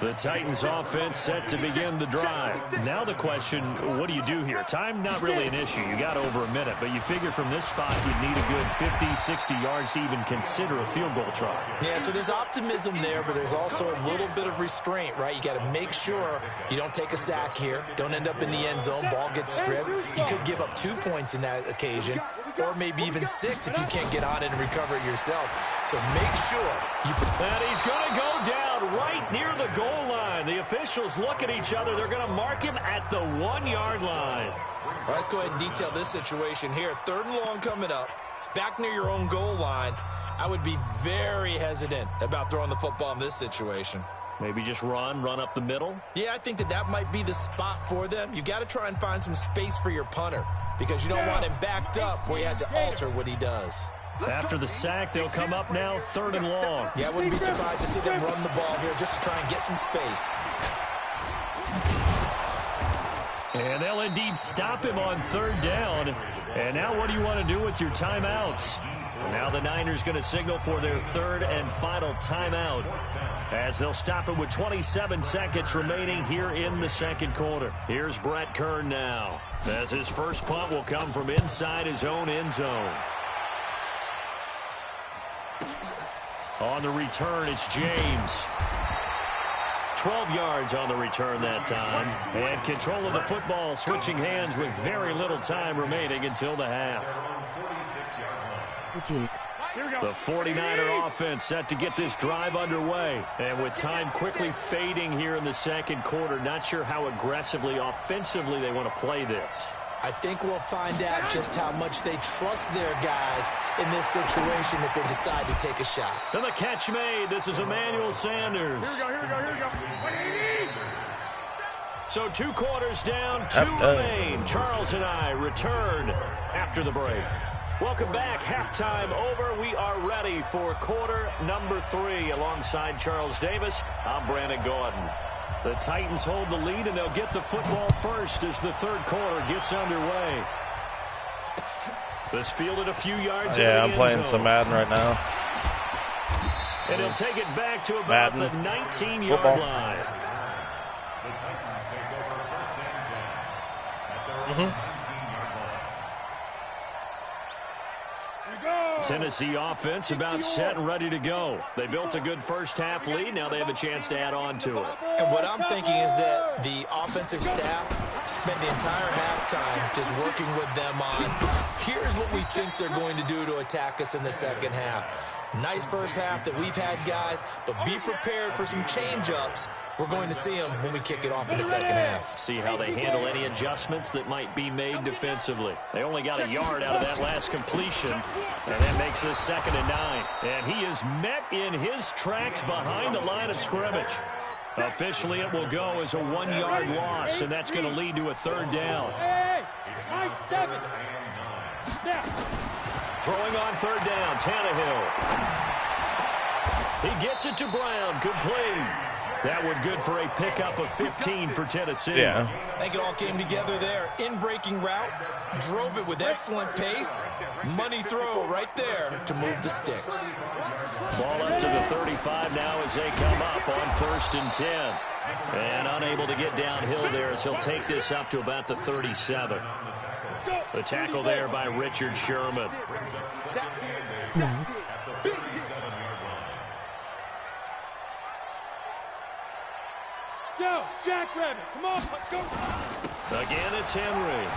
The Titans offense set to begin the drive. Now the question, what do you do here? Time not really an issue. You got over a minute, but you figure from this spot you'd need a good 50, 60 yards to even consider a field goal try. Yeah, so there's optimism there, but there's also a little bit of restraint, right? You got to make sure you don't take a sack here, don't end up in the end zone, ball gets stripped. You could give up 2 points in that occasion, or maybe even 6 if you can't get on it and recover it yourself. So make sure you... And he's going to go down right near the goal line. The officials look at each other. They're going to mark him at the 1-yard line. Well, let's go ahead and detail this situation here. 3rd and long coming up, back near your own goal line. I would be very hesitant about throwing the football in this situation. Maybe just run up the middle? Yeah, I think that might be the spot for them. You got to try and find some space for your punter because you don't want him backed up where he has to alter what he does. After the sack, they'll come up now 3rd and long. Yeah, I wouldn't be surprised to see them run the ball here just to try and get some space. And they'll indeed stop him on 3rd down. And now what do you want to do with your timeouts? Now the Niners going to signal for their 3rd and final timeout as they'll stop it with 27 seconds remaining here in the 2nd quarter. Here's Brett Kern now as his first punt will come from inside his own end zone. On the return, it's James. 12 yards on the return that time. And control of the football switching hands with very little time remaining until the half. The 49er offense set to get this drive underway. And with time quickly fading here in the 2nd quarter, not sure how aggressively, offensively they want to play this. I think we'll find out just how much they trust their guys in this situation if they decide to take a shot. And the catch made. This is Emmanuel Sanders. Here we go. So 2 quarters down, 2 remain. Charles and I return after the break. Welcome back. Halftime over. We are ready for quarter number 3. Alongside Charles Davis, I'm Brandon Gordon. The Titans hold the lead, and they'll get the football first as the 3rd quarter gets underway. This fielded a few yards. Yeah, I'm playing some Madden right now. And he'll take it back to about the 19-yard line. Tennessee offense about set and ready to go. They built a good first-half lead. Now they have a chance to add on to it. And what I'm thinking is that the offensive staff spent the entire halftime just working with them on, here's what we think they're going to do to attack us in the 2nd half. Nice first half that we've had, guys, but be prepared for some change-ups. We're going to see them when we kick it off in the 2nd half. See how they handle any adjustments that might be made defensively. They only got a yard out of that last completion, and that makes this 2nd and 9. And he is met in his tracks behind the line of scrimmage. Officially, it will go as a 1-yard loss, and that's going to lead to a 3rd down. Nice 7. Throwing on 3rd down, Tannehill. He gets it to Brown, complete. That one good for a pickup of 15 for Tennessee. Yeah. I think it all came together there. In-breaking route, drove it with excellent pace. Money throw right there to move the sticks. Ball up to the 35 now as they come up on 1st and 10. And unable to get downhill there as he'll take this up to about the 37. The tackle there by Richard Sherman. Nice. Yo, Jackrabbit, come on, go. Again, it's Henry.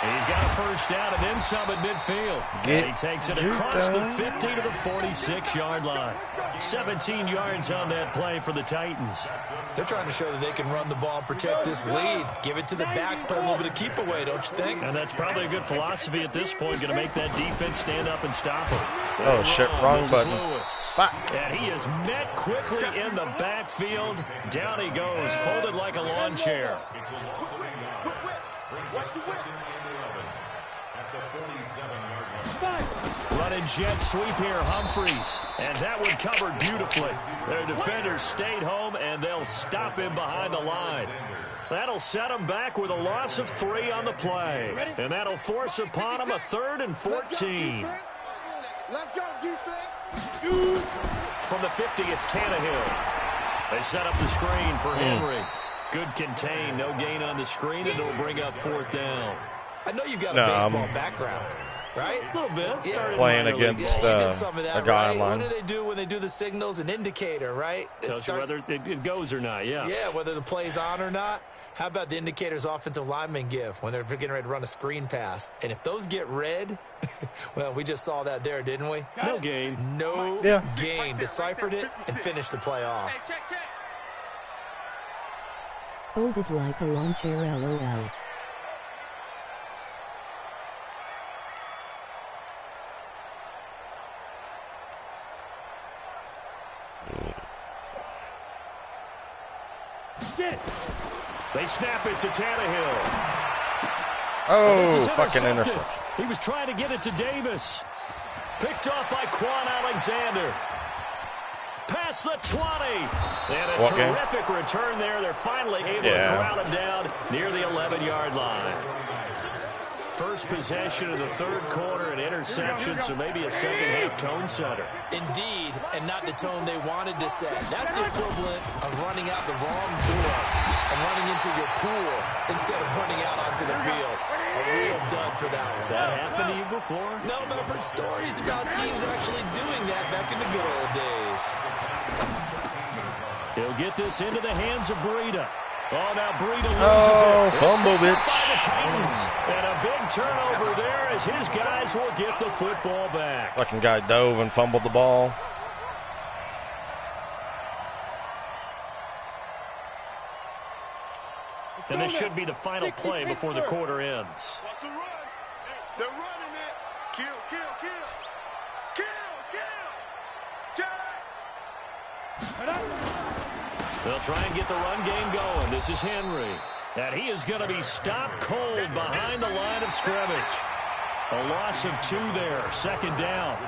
He's got a first down and then some at midfield. And he takes it across the 50 to the 46-yard line. 17 yards on that play for the Titans. They're trying to show that they can run the ball and protect this lead. Give it to the backs, play a little bit of keep away, don't you think? And that's probably a good philosophy at this point, going to make that defense stand up and stop him. Oh, shit, wrong button. And he is met quickly in the backfield. Down he goes, folded like a lawn chair. Running jet sweep here, Humphreys. And that one covered beautifully. Their defenders stayed home, and they'll stop him behind the line. That'll set him back with a loss of 3 on the play. And that'll force upon him a 3rd and 14. Let's go, defense. Shoot. From the 50, it's Tannehill. They set up the screen for Henry. Good contain, no gain on the screen, and it'll bring up 4th down. I know you've got a baseball background, right? A little bit. Yeah. Playing against a guy right? online. What do they do when they do the signals? An indicator, right? Tells you whether it goes or not, yeah. Yeah, whether the play's on or not. How about the indicators offensive linemen give when they're getting ready to run a screen pass? And if those get red, well, we just saw that there, didn't we? No gain. No gain. Deciphered it and finished the play off. Hold it like a lawn chair, LOL. They snap it to Tannehill. Oh, fucking interception. He was trying to get it to Davis. Picked off by Quan Alexander. Past the 20. And a terrific return there. They're finally able to corral him down near the 11-yard line. First possession of the 3rd quarter, an interception, so maybe a second-half tone setter. Indeed, and not the tone they wanted to set. That's the equivalent of running out the wrong door and running into your pool instead of running out onto the field. A real dud for that one. Has that happened to you before? No, but I've heard stories about teams actually doing that back in the good old days. He'll get this into the hands of Breida. Oh, now Breida loses it. Fumble, bitch. By the Titans. And a big turnover there as his guys will get the football back. Fucking guy dove and fumbled the ball. And this should be the final play before the quarter ends. What's the run? They're running it. Kill, kill, kill. Kill, kill. They'll try and get the run game going. This is Henry. And he is going to be stopped cold behind the line of scrimmage. A loss of 2 there. 2nd down.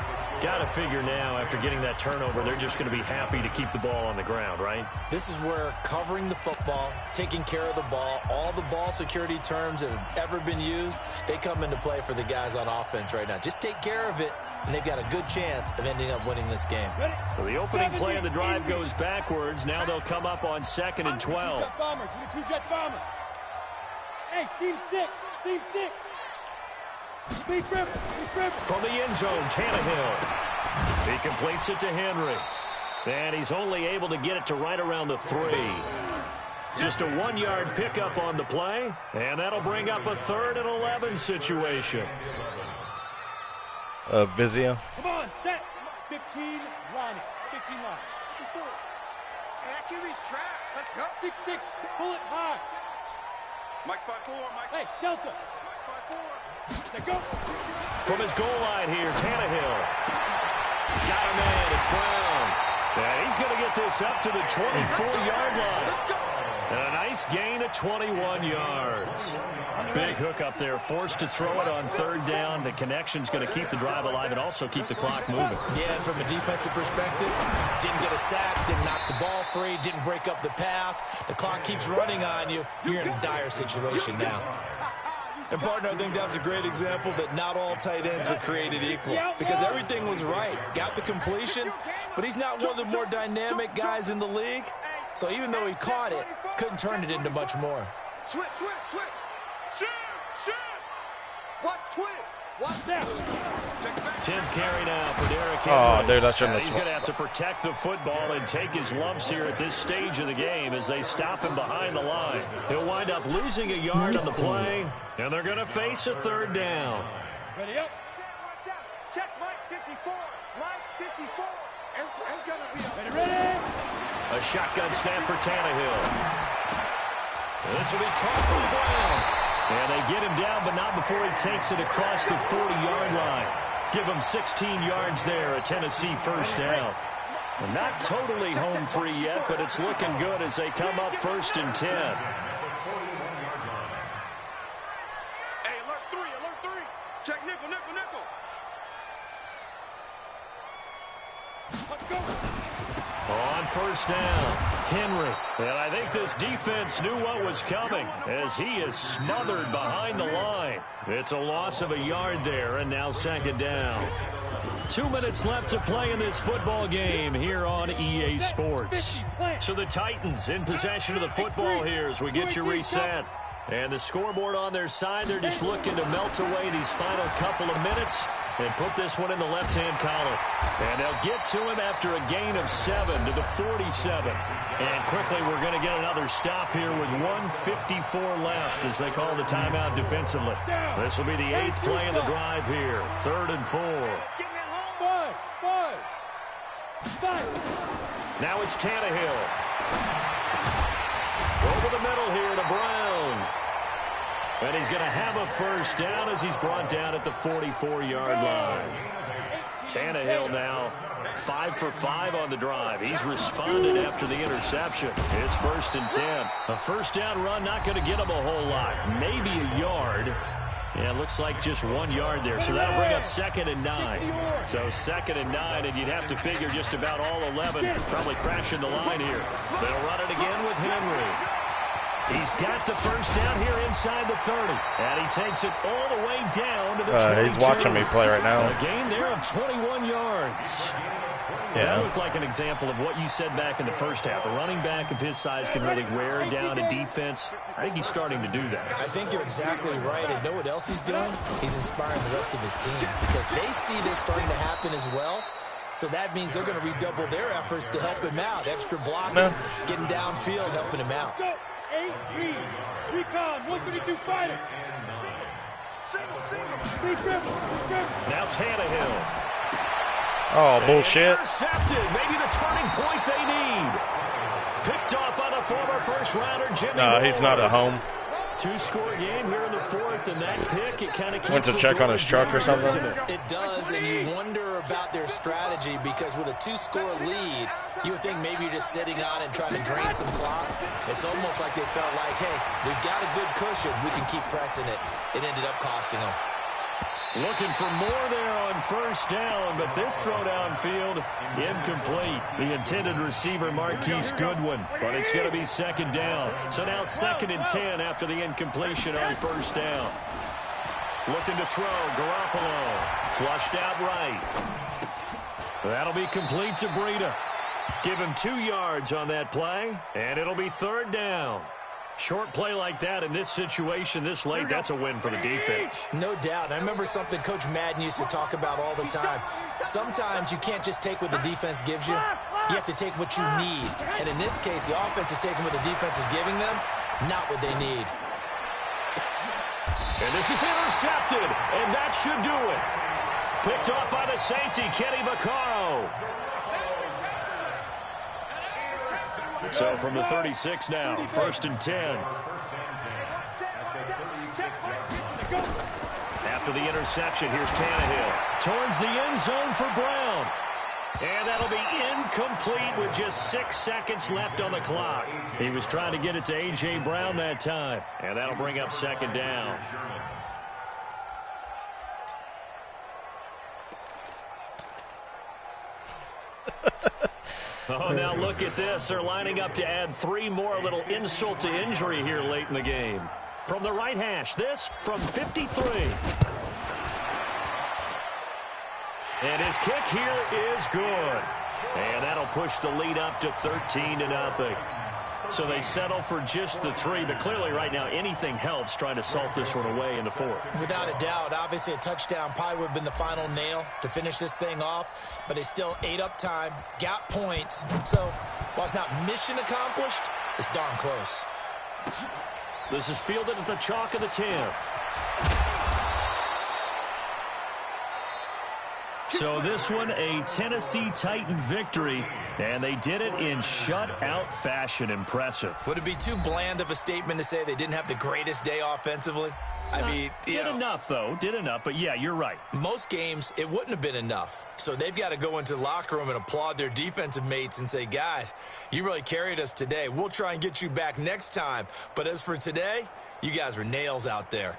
Got to figure now, after getting that turnover, they're just going to be happy to keep the ball on the ground, right? This is where covering the football, taking care of the ball, all the ball security terms that have ever been used, they come into play for the guys on offense right now. Just take care of it, and they've got a good chance of ending up winning this game. So the opening play of the drive goes backwards. Now they'll come up on 2nd and 12. Two-jet bomber. Hey, seam 6. Seam 6. From the end zone, Tannehill. He completes it to Henry. And he's only able to get it to right around the 3. Just a 1-yard pickup on the play. And that'll bring up a 3rd and 11 situation. Vizia. Come on, set. 15, line it. 15 line. Accuracy's traps. Let's go. 6-6, pull it high. Mike 5-4, Mike. Hey, Delta. Mike 5-4. Let's go. From his goal line here, Tannehill. Got him in. It's Brown. And he's going to get this up to the 24-yard line. And a nice gain of 21 yards. Big hook up there, forced to throw it on 3rd down. The connection's going to keep the drive alive and also keep the clock moving. Yeah, and from a defensive perspective, didn't get a sack, didn't knock the ball free, didn't break up the pass. The clock keeps running on you. You're in a dire situation now. And, partner, I think that's a great example that not all tight ends are created equal. Because everything was right. Got the completion, but he's not one of the more dynamic guys in the league. So even though he caught it, couldn't turn it into much more. Switch. Shoot. Watch twitch. Watch that. 10th carry now for Derrick Henry. Oh, dude, I shouldn't have. He's going to have to protect the football and take his lumps here at this stage of the game as they stop him behind the line. He'll wind up losing a yard on the play, and they're going to face a 3rd down. Ready up. Check Mike 54. Mike 54. It's going to be Ready. A shotgun snap for Tannehill. This will be caught from Brown. And they get him down, but not before he takes it across the 40-yard line. Give him 16 yards there, a Tennessee 1st down. Well, not totally home free yet, but it's looking good as they come up 1st and 10. Hey, alert 3. Check nickel. Let's go. On 1st down, Henry. And I think this defense knew what was coming as he is smothered behind the line. It's a loss of a yard there, and now 2nd down. 2 minutes left to play in this football game here on EA Sports. So the Titans in possession of the football here as we get you reset. And the scoreboard on their side, they're just looking to melt away these final couple of minutes and put this one in the left-hand column. And they'll get to him after a gain of 7 to the 47. And quickly we're going to get another stop here with 1:54 left as they call the timeout defensively. This will be the 8th play in the drive here. 3rd and 4. Now it's Tannehill. Over the middle here to Brown. And he's going to have a first down as he's brought down at the 44-yard line. Tannehill now 5 for 5 on the drive. He's responded after the interception. It's 1st and 10. A first down run not going to get him a whole lot. Maybe a yard. Yeah, it looks like just 1 yard there. So that'll bring up 2nd and 9. So 2nd and 9, and you'd have to figure just about all 11 probably crashing the line here. They'll run it again with Henry. He's got the first down here inside the 30. And he takes it all the way down to the 22. He's watching me play right now. A gain there of 21 yards. Yeah. That looked like an example of what you said back in the first half. A running back of his size can really wear down a defense. I think he's starting to do that. I think you're exactly right. And know what else he's doing? He's inspiring the rest of his team because they see this starting to happen as well. So that means they're going to redouble their efforts to help him out. Extra blocking, getting downfield, helping him out. 8-3. Recon, 132 fighter. Now Tannehill. Oh, bullshit. Intercepted. Maybe the turning point they need. Picked off by the former first-rounder, Jimmy No, he's not at home. 2-score game here in the 4th, and that pick, it kind of keeps Went to check on his truck or something? It does, and you wonder about their strategy because with a 2-score lead, you would think maybe you're just sitting on and trying to drain some clock. It's almost like they felt like, hey, we've got a good cushion. We can keep pressing it. It ended up costing them. Looking for more there on first down, but this throw downfield, incomplete. The intended receiver, Marquise Goodwin, but it's going to be 2nd down. So now 2nd and 10 after the incompletion on first down. Looking to throw, Garoppolo, flushed out right. That'll be complete to Breida. Give him 2 yards on that play, and it'll be 3rd down. Short play like that in this situation this late, that's a win for the defense. No doubt. I remember something Coach Madden used to talk about all the time. Sometimes you can't just take what the defense gives you. You have to take what you need. And in this case, the offense is taking what the defense is giving them, not what they need. And this is intercepted, and that should do it. Picked off by the safety, Kenny Vaccaro. So from the 36 now, 1st and 10. After the interception, here's Tannehill. Towards the end zone for Brown. And that'll be incomplete with just 6 seconds left on the clock. He was trying to get it to A.J. Brown that time. And that'll bring up 2nd down. Oh, now look at this. They're lining up to add 3 more, a little insult to injury here late in the game. From the right hash, this from 53. And his kick here is good. And that'll push the lead up to 13-0. So they settle for just the 3, but clearly right now anything helps trying to salt this one away in the 4th. Without a doubt, obviously a touchdown probably would have been the final nail to finish this thing off, but they still ate up time, got points. So while it's not mission accomplished, it's darn close. This is fielded at the chalk of the 10. So this one, a Tennessee Titan victory, and they did it in shutout fashion. Impressive. Would it be too bland of a statement to say they didn't have the greatest day offensively? I mean, did enough, though. Did enough, but yeah, you're right. Most games, it wouldn't have been enough. So they've got to go into the locker room and applaud their defensive mates and say, guys, you really carried us today. We'll try and get you back next time. But as for today, you guys were nails out there.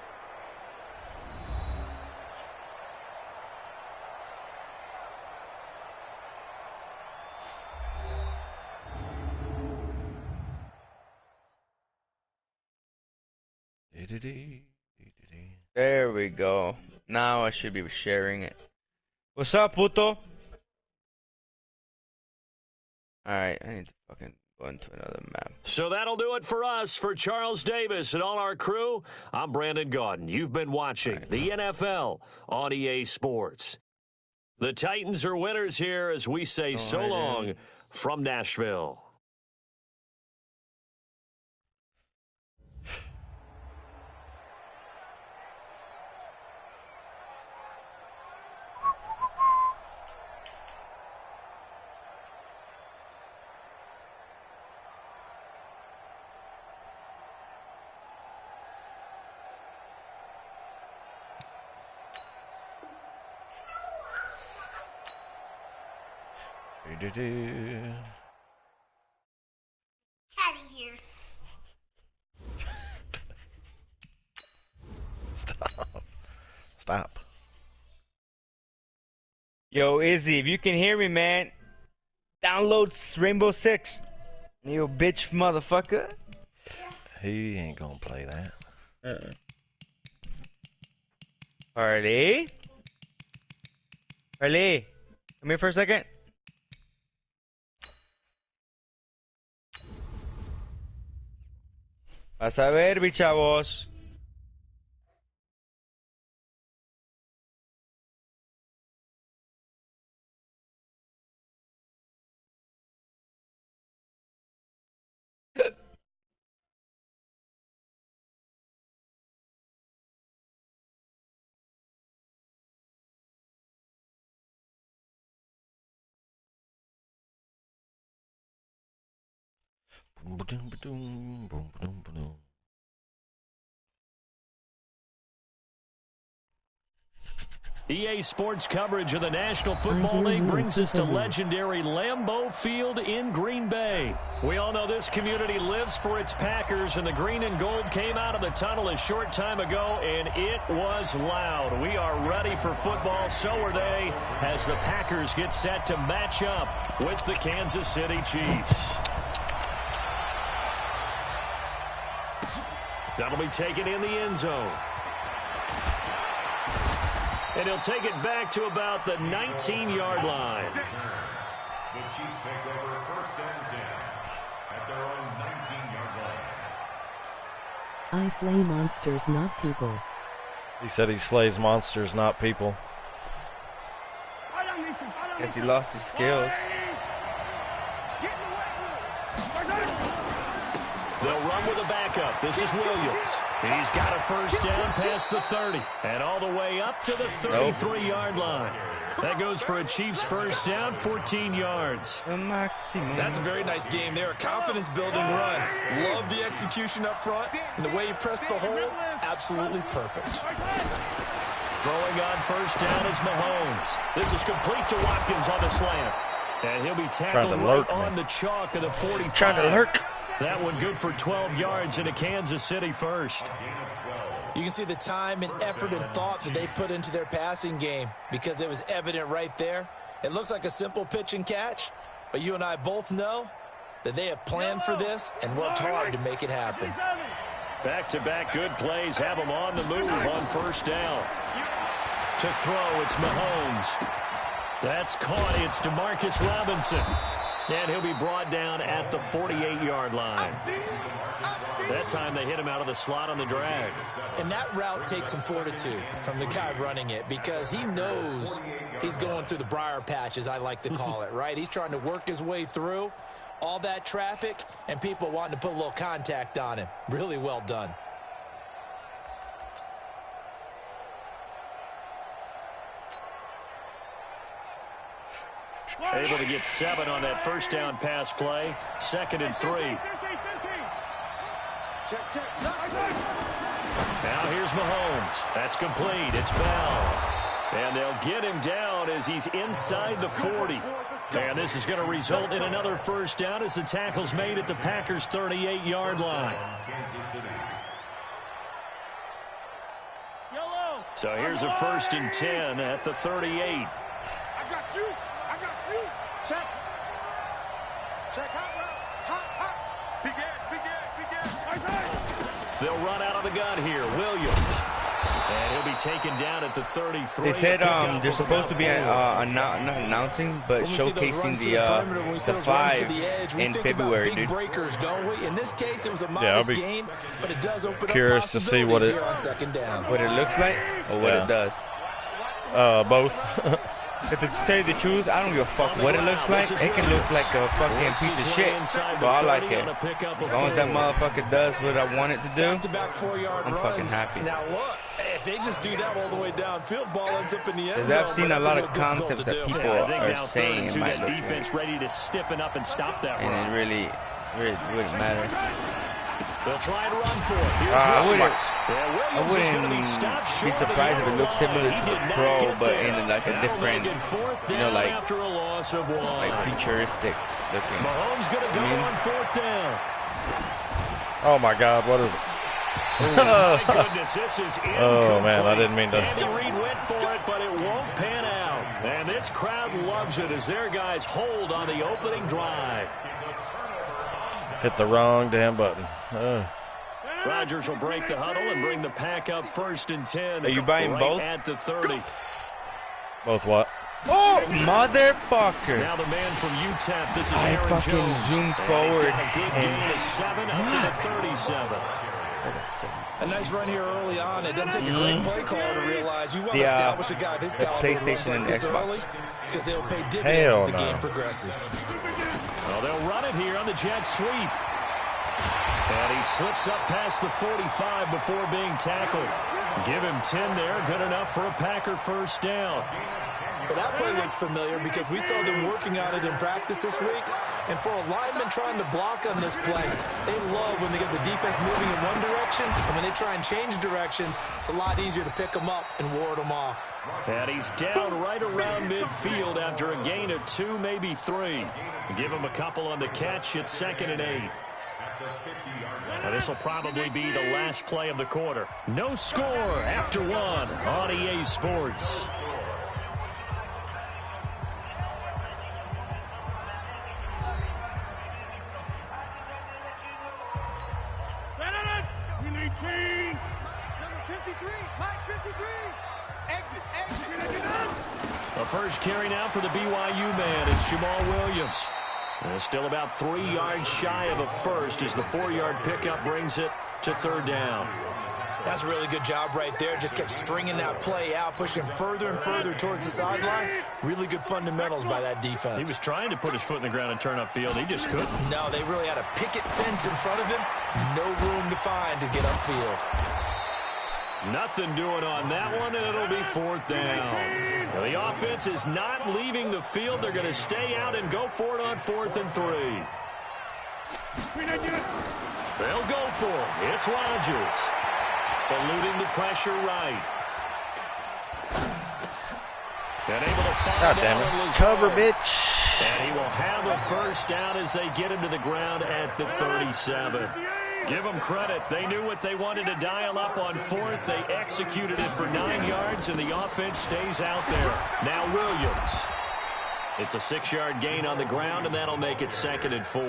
There we go. Now I should be sharing it. What's up, puto? Alright, I need to fucking go into another map. So that'll do it for us. For Charles Davis and all our crew, I'm Brandon Gaudin. You've been watching the NFL on EA Sports. The Titans are winners here as we say so long from Nashville. Caddy here. Stop. Yo, Izzy, if you can hear me, man, download Rainbow Six. You bitch motherfucker. He ain't gonna play that. Harley? Harley, come here for a second. Vas a ver, bichavos. EA Sports coverage of the National Football League brings us to legendary Lambeau Field in Green Bay. We all know this community lives for its Packers, and the green and gold came out of the tunnel a short time ago, and it was loud. We are ready for football, so are they, as the Packers get set to match up with the Kansas City Chiefs. That'll be taken in the end zone. And he'll take it back to about the 19-yard line. The Chiefs take over 1st and 10 at their own 19-yard line. I slay monsters, not people. He said he slays monsters, not people. Guess he lost his skills. They'll run with a backup. This is Williams. He's got a first down past the 30 and all the way up to the 33-yard line. That goes for a Chiefs first down, 14 yards. That's a very nice game there. A confidence-building run. Love the execution up front. And the way he pressed the hole, absolutely perfect. Throwing on first down is Mahomes. This is complete to Watkins on the slant. And he'll be tackled right on the chalk of the 45. Trying to lurk. That one good for 12 yards into Kansas City first. You can see the time and effort and thought that they put into their passing game because it was evident right there. It looks like a simple pitch and catch, but you and I both know that they have planned for this and worked hard to make it happen. Back-to-back good plays have them on the move on first down. To throw, it's Mahomes. That's caught. It's Demarcus Robinson. And he'll be brought down at the 48-yard line. That time they hit him out of the slot on the drag. And that route takes some fortitude from the guy running it because he knows he's going through the briar patch, as I like to call it, right? He's trying to work his way through all that traffic and people wanting to put a little contact on him. Really well done. Able to get 7 on that first down pass play. 2nd and 3. Now here's Mahomes. That's complete. It's Bell. And they'll get him down as he's inside the 40. And this is going to result in another first down as the tackle's made at the Packers' 38-yard line. So here's a 1st and 10 at the 38. I got you. I got you. Check. Check hot route. Hot. Big Ed. Big Ed. Big Ed. They'll run out of the gun here. Williams. And he'll be taken down at the 33. They said they're supposed to be not announcing, but showcasing the 5 in February, dude. Breakers, don't we? In this case, it was a modest game, but it does open curious to see what it looks like or what it does. Both. If to tell you the truth, I don't give a fuck what it looks like. It can look like a fucking piece of shit, but I like it. As long as that motherfucker does what I want it to do, I'm fucking happy. Now look, if they just do that all the way downfield, ball ends up in the end zone. I've seen a lot of concepts that people are saying it might look defense good. ready to stiffen up and stop that run. And it really wouldn't matter. They'll try to run for it. I wouldn't be surprised if it looks similar to the Pro, but in like a different, like futuristic looking. Mahomes going to go on 4th down. Oh my God, what is it? Oh my goodness, this is incomplete. Oh man, I didn't mean to. Andy Reid went for it, but it won't pan out. And this crowd loves it as their guys hold on the opening drive. Hit the wrong damn button. Rodgers will break the huddle and bring the pack up 1st and 10. Are you buying both? At the 30. Both what? Oh, motherfucker! Now the man from UTEP. This is Aaron fucking Jones. zoomed forward. A good gain of 7 up to the 37. A nice run here early on. It doesn't take a great play call to realize you want to establish a guy of his caliber who runs like this early, because they'll pay dividends as the game progresses. Well, they'll run it here on the jet sweep. And he slips up past the 45 before being tackled. Give him 10 there. Good enough for a Packer 1st down. But that play looks familiar because we saw them working on it in practice this week. And for a lineman trying to block on this play, they love when they get the defense moving in one direction. And when they try and change directions, it's a lot easier to pick them up and ward them off. And he's down right around midfield after a gain of 2, maybe 3. Give him a couple on the catch. It's 2nd and 8. Now this will probably be the last play of the quarter. No score after 1 on EA Sports. The first carry now for the BYU man is Jamal Williams. Still about 3 yards shy of a first as the 4-yard pickup brings it to 3rd down. That's a really good job right there. Just kept stringing that play out, pushing further and further towards the sideline. Really good fundamentals by that defense. He was trying to put his foot in the ground and turn upfield. He just couldn't. No, they really had a picket fence in front of him. No room to find to get upfield. Nothing doing on that one, and it'll be 4th down. Well, the offense is not leaving the field. They're going to stay out and go for it on 4th and 3. They'll go for it. It's Rodgers. Eluding the pressure right. And able to find out cover, bitch. And he will have a 1st down as they get him to the ground at the 37. Give them credit. They knew what they wanted to dial up on 4th. They executed it for 9 yards, and the offense stays out there. Now Williams. It's a 6-yard gain on the ground, and that'll make it 2nd and 4.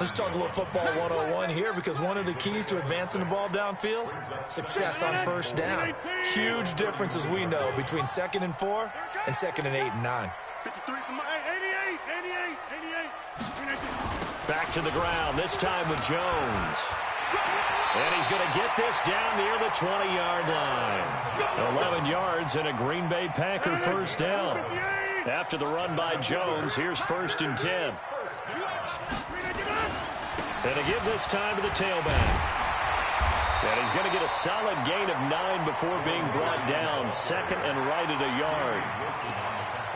Let's talk a little football 101 here, because one of the keys to advancing the ball downfield, success on 1st down. Huge difference, as we know, between 2nd and 4 and 2nd and 8 and 9. Back to the ground, this time with Jones. And he's going to get this down near the 20-yard line. 11 yards and a Green Bay Packer 1st down. After the run by Jones, here's 1st and 10. And again this time to the tailback. And he's going to get a solid gain of 9 before being brought down. 2nd and right at a yard.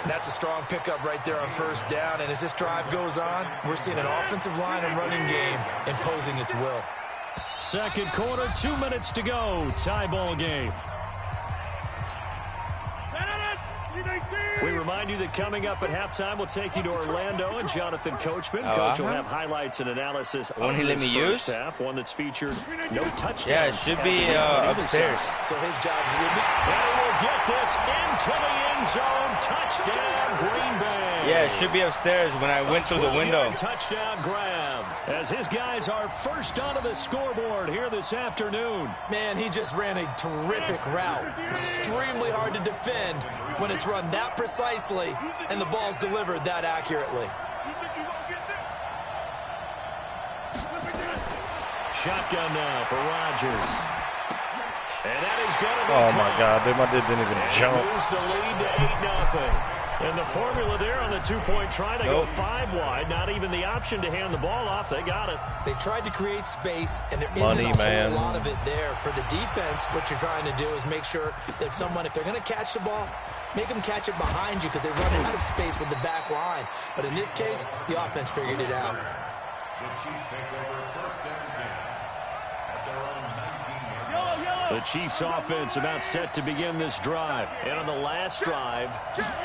That's a strong pickup right there on 1st down. And as this drive goes on, we're seeing an offensive line and running game imposing its will. 2nd quarter, 2 minutes to go. Tie ball game. We remind you that coming up at halftime, we'll take you to Orlando and Jonathan Coachman. Coach will have highlights and analysis of this first half, one that's featured no touchdowns. Yeah, it should be upstairs. So his job is going to be... And he will get this into the end zone. Touchdown, Green Bay. Yeah, it should be upstairs when I went through the window. Touchdown grab as his guys are first onto the scoreboard here this afternoon. Man, he just ran a terrific route. Extremely hard to defend when it's run that precisely and the ball's delivered that accurately. Shotgun now for Rodgers. And that is going to be Oh, my God. My dude didn't even jump. Moves the lead to 8-0. And the formula there on the two-point try to go 5 wide. Not even the option to hand the ball off. They got it. They tried to create space, and there isn't a whole lot of it there. For the defense, what you're trying to do is make sure that if they're going to catch the ball, make them catch it behind you because they run out of space with the back line. But in this case, the offense figured it out. The Chiefs take over first and 10 at their own 19-yard line. The Chiefs offense about set to begin this drive. And on the last drive,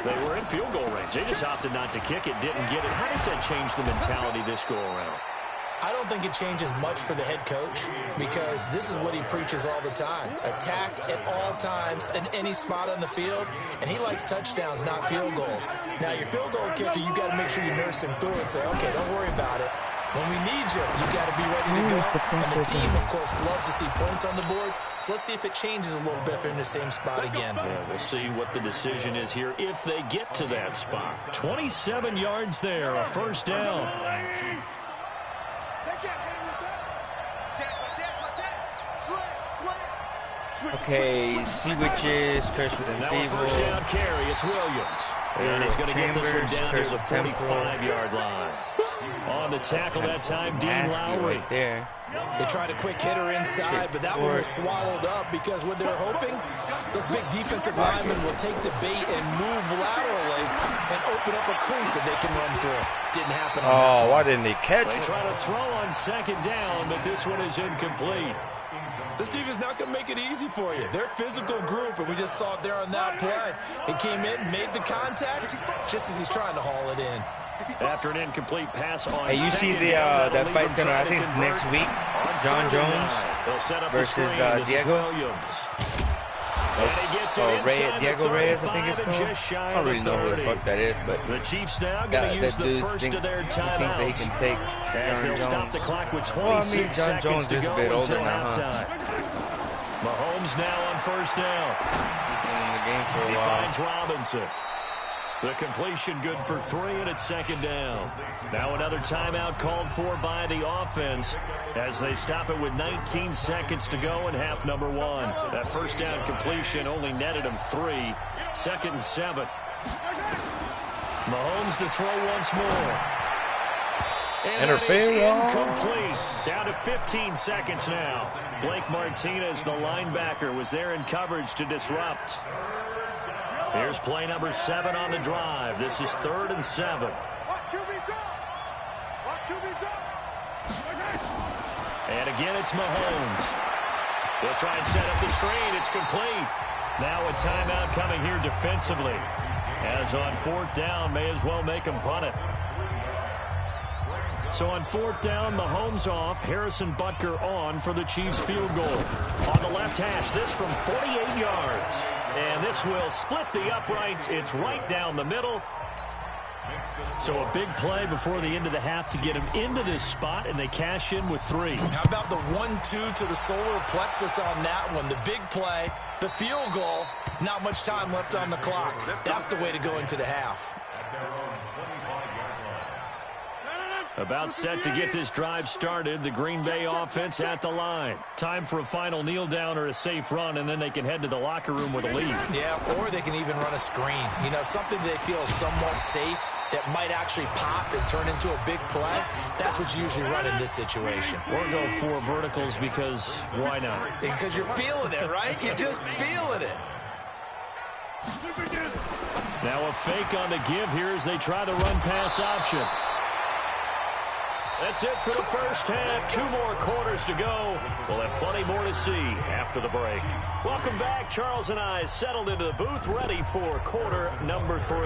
they were in field goal range. They just opted not to kick it, didn't get it. How does that change the mentality this go around? I don't think it changes much for the head coach because this is what he preaches all the time. Attack at all times in any spot on the field, and he likes touchdowns, not field goals. Now, your field goal kicker, you got to make sure you nurse him through and say, okay, don't worry about it. When we need you, you got to be ready to go. And the team, of course, loves to see points on the board. So let's see if it changes a little bit if they're in the same spot again. Yeah, we'll see what the decision is here if they get to that spot. 27 yards there, a first down. Okay, switches, Chris with Now a first down carry, it's Williams. And he's going to get this one down near the 45-yard line. On the tackle that time, Dean Lowry. Right there. They tried a quick hitter inside, but that one was swallowed up because what they're hoping, those big defensive linemen will take the bait and move laterally and open up a crease that they can run through. Didn't happen. Oh, why didn't he catch it? They try to throw on second down, but this one is incomplete. This team is not going to make it easy for you. They're a physical group, and we just saw it there on that play. It came in, made the contact, just as he's trying to haul it in. After an incomplete pass on Hey, you see the that fight's gonna, I think, next week, John Jones versus Diego? Diego Reyes, I think it's called. I don't really know who the fuck that is, but the Chiefs now going to use the first of their timeouts. They can take as they'll stop the clock with 26 seconds to go until halftime. Mahomes now on first down. He finds Robinson. The completion good for 3, and it's second down. Now another timeout called for by the offense as they stop it with 19 seconds to go in half number 1. That first down completion only netted him 3. Second and 7. Mahomes to throw once more. And interference. Incomplete. Down to 15 seconds now. Blake Martinez, the linebacker, was there in coverage to disrupt. Here's play number 7 on the drive. This is 3rd and 7. And again, it's Mahomes. They'll try and set up the screen. It's complete. Now a timeout coming here defensively. As on 4th down, may as well make them punt it. So on 4th down, Mahomes off. Harrison Butker on for the Chiefs field goal. On the left hash, this from 48 yards. And this will split the uprights. It's right down the middle. So a big play before the end of the half to get him into this spot, and they cash in with 3. How about the 1-2 to the solar plexus on that one? The big play, the field goal, not much time left on the clock. That's the way to go into the half. About set to get this drive started. The Green Bay offense at the line. Time for a final kneel down or a safe run, and then they can head to the locker room with a lead. Yeah, or they can even run a screen. You know, something they feel is somewhat safe that might actually pop and turn into a big play. That's what you usually run in this situation. Or go 4 verticals because why not? Because you're feeling it, right? You're just feeling it. Now a fake on the give here as they try the run pass option. That's it for the first half. 2 more quarters to go. We'll have plenty more to see after the break. Welcome back. Charles and I settled into the booth, ready for quarter number 3.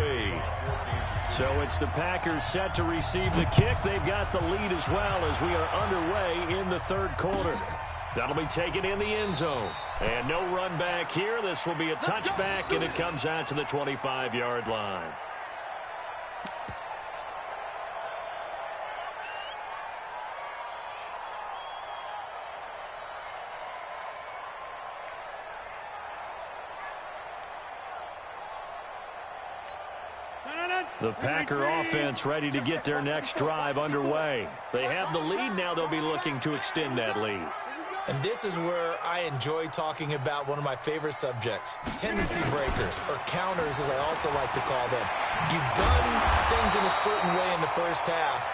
So it's the Packers set to receive the kick. They've got the lead as well as we are underway in the 3rd quarter. That'll be taken in the end zone. And no run back here. This will be a touchback, and it comes out to the 25-yard line. The Packer offense ready to get their next drive underway. They have the lead now. They'll be looking to extend that lead. And this is where I enjoy talking about one of my favorite subjects, tendency breakers, or counters as I also like to call them. You've done things in a certain way in the first half,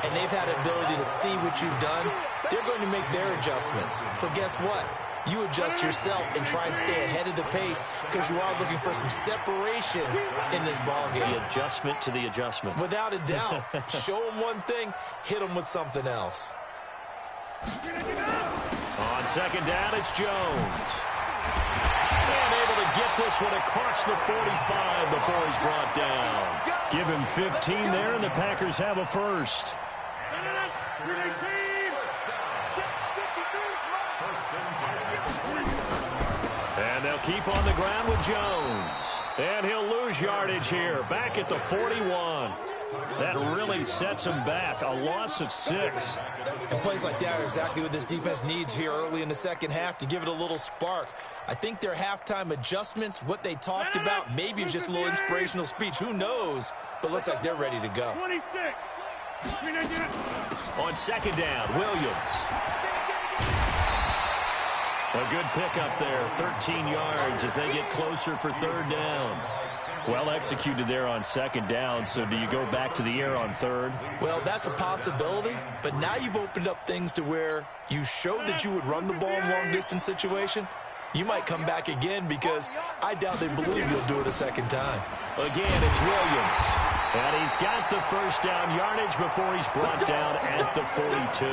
and they've had the ability to see what you've done. They're going to make their adjustments. So guess what? You adjust yourself and try and stay ahead of the pace because you are looking for some separation in this ballgame. The adjustment to the adjustment. Without a doubt. Show them one thing, hit them with something else. On second down, it's Jones. And able to get this one across the 45 before he's brought down. Give him 15 there, and the Packers have a first. And they'll keep on the ground with Jones. And he'll lose yardage here, back at the 41. That really sets him back, a loss of 6. And plays like that are exactly what this defense needs here early in the second half to give it a little spark. I think their halftime adjustments, what they talked about, maybe it was just a little inspirational speech. Who knows? But looks like they're ready to go. On second down, Williams. A good pickup there, 13 yards as they get closer for third down. Well executed there on second down, so do you go back to the air on third? Well, that's a possibility, but now you've opened up things to where you showed that you would run the ball in long-distance situation. You might come back again because I doubt they believe you'll do it a second time. Again, it's Williams. And he's got the first down yardage before he's brought down at the 42.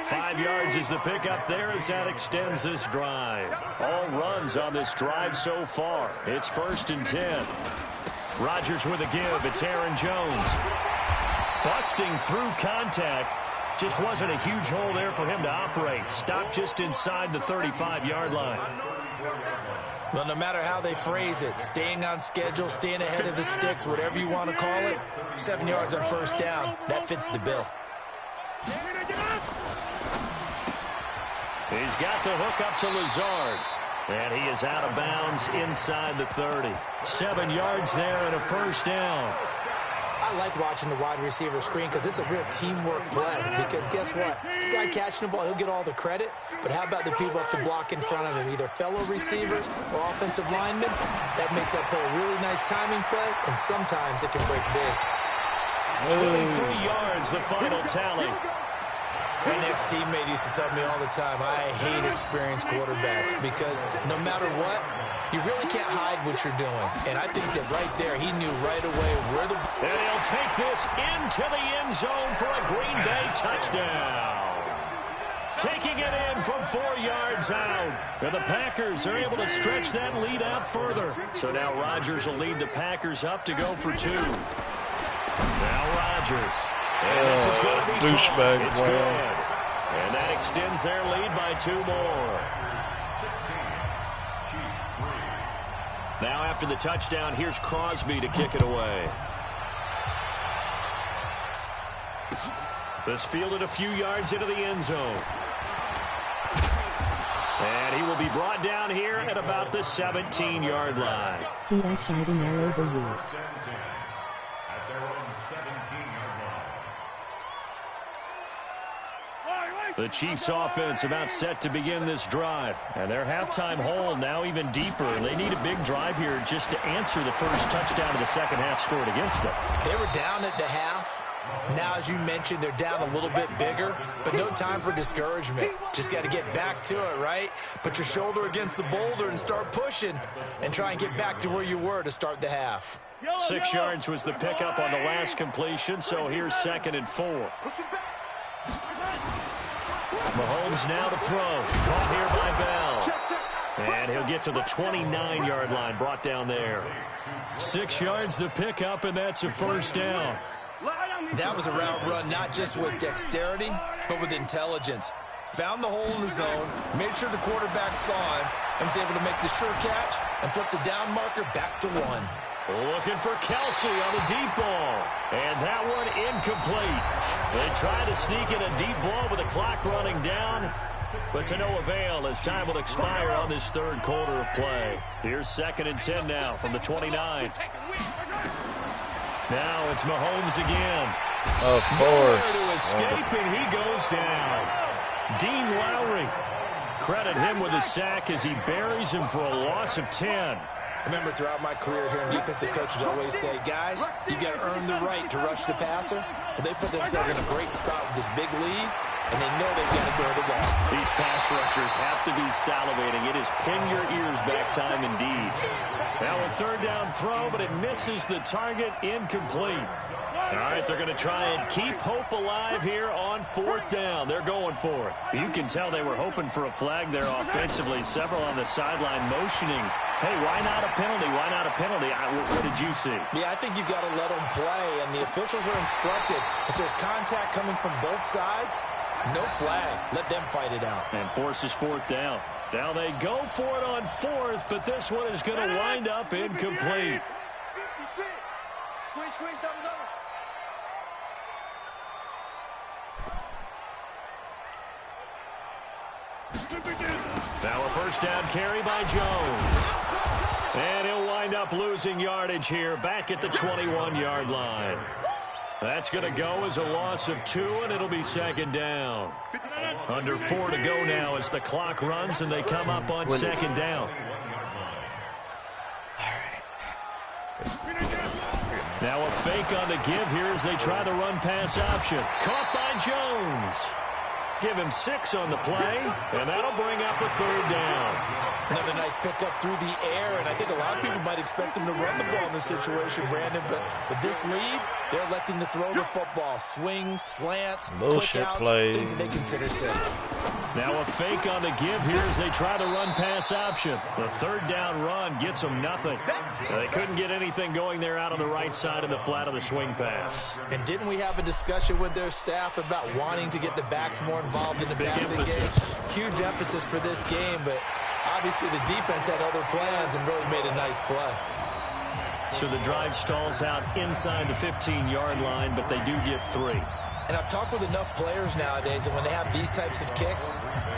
5 yards is the pickup there as that extends this drive. All runs on this drive so far. It's 1st and 10. Rodgers with a give. It's Aaron Jones. Busting through contact. Just wasn't a huge hole there for him to operate. Stopped just inside the 35-yard line. Well, no matter how they phrase it, staying on schedule, staying ahead of the sticks, whatever you want to call it, 7 yards on first down, that fits the bill. He's got the hook up to Lazard. And he is out of bounds inside the 30. 7 yards there and a first down. I like watching the wide receiver screen because it's a real teamwork play. Because guess what? The guy catching the ball, he'll get all the credit. But how about the people up to block in front of him? Either fellow receivers or offensive linemen. That makes that play a really nice timing play. And sometimes it can break big. 23 yards, the final tally. My next teammate used to tell me all the time, I hate experienced quarterbacks because no matter what, you really can't hide what you're doing. And I think that right there, he knew right away where the... And he'll take this into the end zone for a Green Bay touchdown. Taking it in from 4 yards out. And the Packers are able to stretch that lead out further. So now Rodgers will lead the Packers up to go for 2. Now Rodgers. And this is going to be douchebag. It's good. And that extends their lead by 2 more. Now after the touchdown, here's Crosby to kick it away. This fielded a few yards into the end zone. And he will be brought down here at about the 17-yard line. He is shining all over you. At their own 17-yard line. The Chiefs offense about set to begin this drive. And their halftime hole now even deeper. They need a big drive here just to answer the first touchdown of the second half scored against them. They were down at the half. Now, as you mentioned, they're down a little bit bigger, but no time for discouragement. Just got to get back to it, right? Put your shoulder against the boulder and start pushing and try and get back to where you were to start the half. 6 yards was the pickup on the last completion, so here's 2nd and 4. Mahomes now to throw. Caught here by Bell. And he'll get to the 29-yard line, brought down there. 6 yards the pickup, and that's a first down. That was a route run not just with dexterity, but with intelligence. Found the hole in the zone, made sure the quarterback saw him, and was able to make the sure catch and flip the down marker back to 1. Looking for Kelsey on the deep ball. And that one incomplete. They try to sneak in a deep ball with the clock running down, but to no avail as time will expire on this third quarter of play. Here's 2nd and 10 now from the 29. Now it's Mahomes again. Of course. Nowhere to escape, and he goes down. Dean Lowry. Credit him with a sack as he buries him for a loss of 10. I remember throughout my career hearing defensive coaches always say, guys, you got to earn the right to rush the passer. Well, they put themselves in a great spot with this big lead, and they know they've got to throw the ball. These pass rushers have to be salivating. It is pin your ears back time indeed. Now a third down throw, but it misses the target, incomplete. All right, they're going to try and keep hope alive here on fourth down. They're going for it. You can tell they were hoping for a flag there offensively. Several on the sideline motioning. Hey, why not a penalty? Why not a penalty? What did you see? Yeah, I think you've got to let them play, and the officials are instructed. If there's contact coming from both sides, no flag. Let them fight it out. And forces fourth down. Now they go for it on fourth, but this one is going to wind up incomplete. 56. Squeeze, squeeze, double, double. Now a first down carry by Jones. And he'll wind up losing yardage here back at the 21-yard line. That's going to go as a loss of 2, and it'll be second down. Under 4 to go now as the clock runs, and they come up on second down. Now a fake on the give here as they try the run-pass option. Caught by Jones. Give him 6 on the play, and that'll bring up a third down. Another nice pickup through the air, and I think a lot of people might expect him to run the ball in this situation, Brandon, but with this lead, they're electing to throw the football. Swings, slants, quick outs, things that they consider safe. Now a fake on the give here as they try the run-pass option. The third down run gets them nothing. They couldn't get anything going there out on the right side of the flat of the swing pass. And didn't we have a discussion with their staff about wanting to get the backs more involved in the passing game? Huge emphasis for this game, but obviously the defense had other plans and really made a nice play. So the drive stalls out inside the 15-yard line, but they do get 3. And I've talked with enough players nowadays that when they have these types of kicks,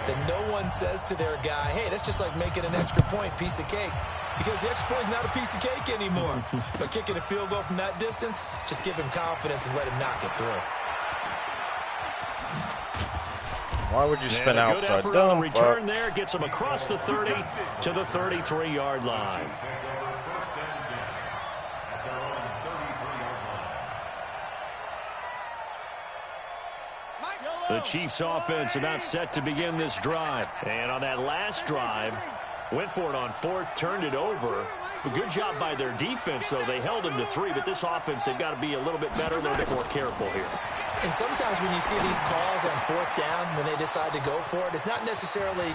that no one says to their guy, hey, that's just like making an extra point, piece of cake. Because the extra point is not a piece of cake anymore. But kicking a field goal from that distance, just give him confidence and let him knock it through. Why would you spin outside? Good effort on return there. Gets him across the 30 to the 33-yard line. The Chiefs offense about set to begin this drive. And on that last drive, went for it on fourth, turned it over. A good job by their defense, though. They held them to 3, but this offense, they've got to be a little bit better, a little bit more careful here. And sometimes when you see these calls on fourth down, when they decide to go for it, it's not necessarily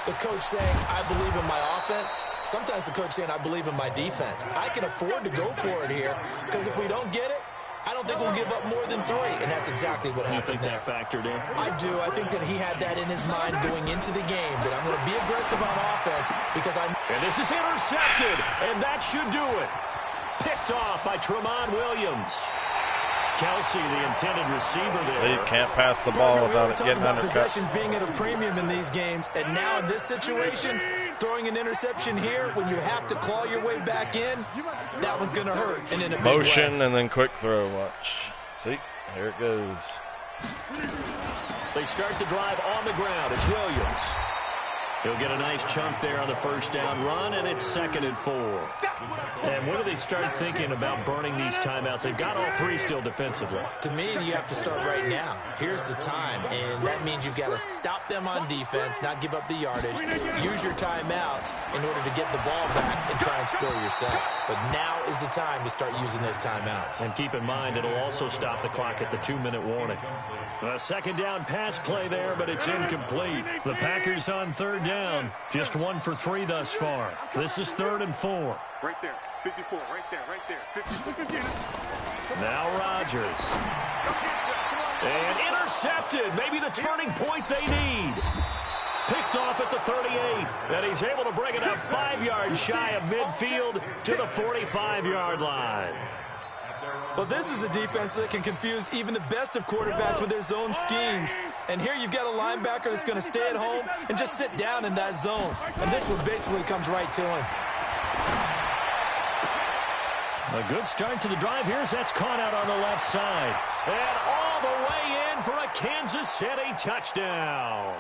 the coach saying, I believe in my offense. Sometimes the coach saying, I believe in my defense. I can afford to go for it here, because if we don't get it, I don't think we'll give up more than 3, and that's exactly what happened there. You think that factored in? I do. I think that he had that in his mind going into the game, that I'm going to be aggressive on offense because I'm... And this is intercepted, and that should do it. Picked off by Tramon Williams. Kelsey, the intended receiver there. You can't pass the ball without it getting undercut. Possessions being at a premium in these games, and now in this situation, throwing an interception here when you have to claw your way back in, that one's going to hurt. And in a motion and then quick throw. Watch. See? Here it goes. They start the drive on the ground. It's Williams. He'll get a nice chunk there on the first down run, and it's 2nd and 4. And when do they start thinking about burning these timeouts? They've got all 3 still defensively. To me, you have to start right now. Here's the time, and that means you've got to stop them on defense, not give up the yardage, use your timeouts in order to get the ball back and try and score yourself. But now is the time to start using those timeouts. And keep in mind, it'll also stop the clock at the 2-minute warning. A second down pass play there, but it's incomplete. The Packers on third down. Just 1 for 3 thus far. This is 3rd and 4. Right there. 54. Right there. Right there. 54. Now Rodgers. And intercepted. Maybe the turning point they need. Picked off at the 38. And he's able to bring it up 5 yards shy of midfield to the 45-yard line. Well, this is a defense that can confuse even the best of quarterbacks with their zone schemes. And here you've got a linebacker that's going to stay at home and just sit down in that zone. And this one basically comes right to him. A good start to the drive here as that's caught out on the left side. And all the way in for a Kansas City touchdown.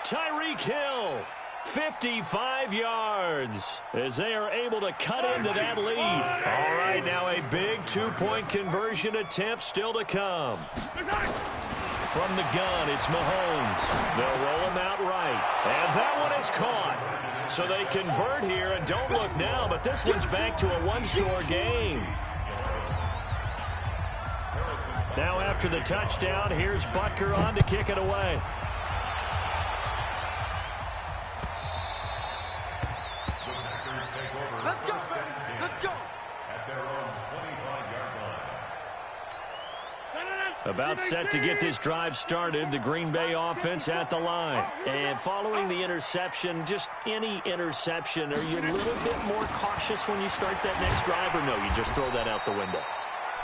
Tyreek Hill, 55 yards as they are able to cut into that lead. All right, now a big two-point conversion attempt still to come. From the gun, it's Mahomes. They'll roll him out right. And that one is caught. So they convert here, and don't look now, but this one's back to a one-score game. Now after the touchdown, here's Butker on to kick it away. Let's go, man. Let's go. At their own 25-yard line. About set to get this drive started, the Green Bay offense at the line. And following the interception, just any interception, are you a little bit more cautious when you start that next drive, or no, you just throw that out the window?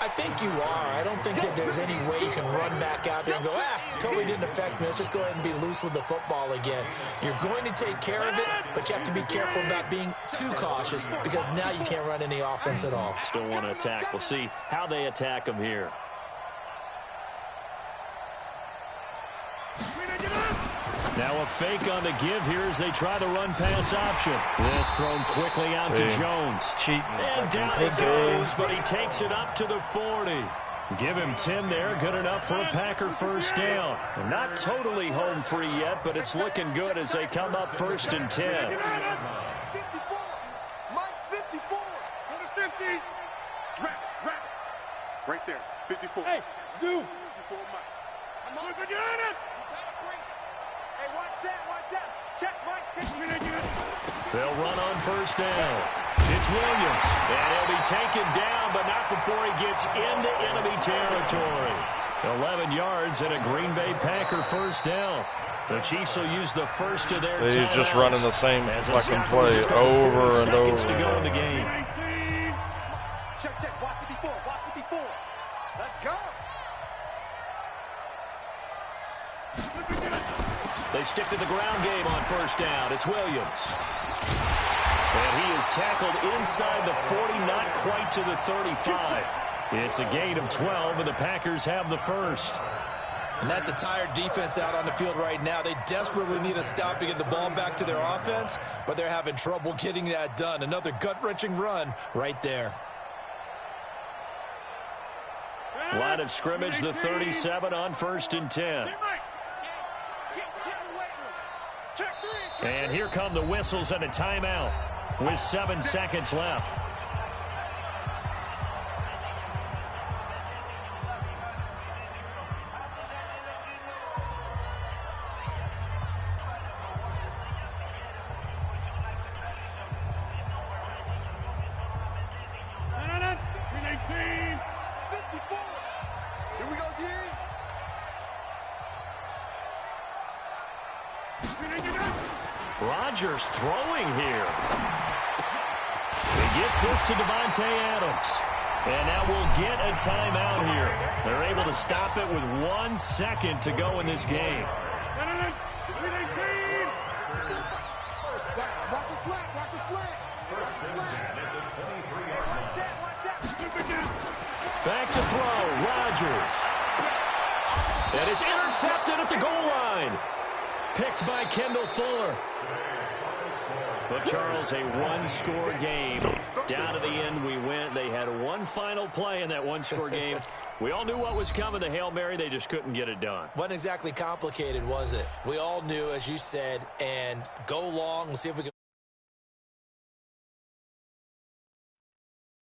I think you are. I don't think that there's any way you can run back out there and go, totally didn't affect me. Let's just go ahead and be loose with the football again. You're going to take care of it, but you have to be careful about being too cautious because now you can't run any offense at all. Still want to attack. We'll see how they attack them here. Now a fake on the give here as they try the run-pass option. This thrown quickly out to Jones. And down it goes, but he takes it up to the 40. Give him 10 there. Good enough for a Packer first down. They're not totally home free yet, but it's looking good as they come up 1st and 10. 54. Mike, 54. Go to 50. Wrap. Right there. 54. Hey, Zoo. 54, Mike. Come on, Banana. Hey, watch that. Check, Mike. They'll run on first down. It's Williams. And he'll be taken down, but not before he gets into enemy territory. 11 yards and a Green Bay Packer first down. The Chiefs will use the first of their timeouts. He's just running the same fucking play over and over. To go in the game. Check. Block 54. Let's go. They stick to the ground game on first down. It's Williams. And he is tackled inside the 40, not quite to the 35. It's a gain of 12, and the Packers have the first. And that's a tired defense out on the field right now. They desperately need a stop to get the ball back to their offense, but they're having trouble getting that done. Another gut-wrenching run right there. Line of scrimmage, the 37 on 1st and 10. And here come the whistles and a timeout with 7 seconds left. Here we go, D. Rodgers throwing here. He gets this to Devontae Adams. And now we'll get a timeout here. They're able to stop it with 1 second to go in this game. Watch a slant. Back to throw. Rodgers. And it's intercepted at the goal line. Picked by Kendall Fuller. But, Charles, a one-score game. Down to the end we went. They had one final play in that one-score game. We all knew what was coming, the Hail Mary. They just couldn't get it done. Wasn't exactly complicated, was it? We all knew, as you said, and go long. We'll see if we can